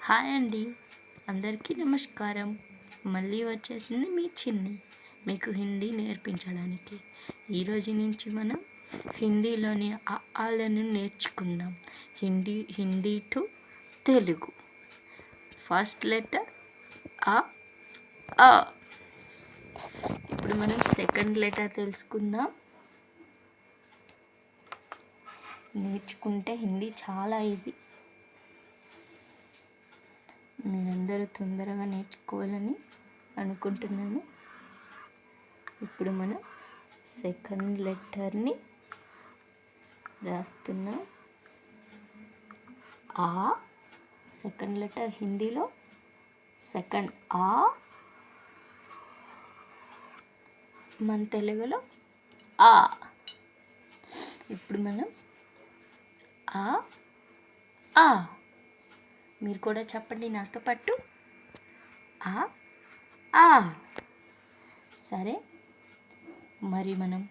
Hi అండి, అందరికీ నమస్కారం. మళ్ళీ వచ్చేసింది మీ చిన్ని మీకు హిందీ నేర్పించడానికి. ఈరోజు నుంచి మనం హిందీలోని ఆలను నేర్చుకుందాం. Hindi to Telugu. First letter ఆ. ఇప్పుడు మనం సెకండ్ లెటర్ తెలుసుకుందాం. నేర్చుకుంటే హిందీ చాలా ఈజీ. మీరందరూ తొందరగా నేర్చుకోవాలని అనుకుంటున్నాను. ఇప్పుడు మనం సెకండ్ లెటర్ని రాస్తున్నాం. ఆ. సెకండ్ లెటర్ హిందీలో సెకండ్ ఆ, మన తెలుగులో ఆ. ఇప్పుడు మనం ఆ. మీరు కూడా చెప్పండి నాతో పాటు. ఆ. సరే, మరి మనం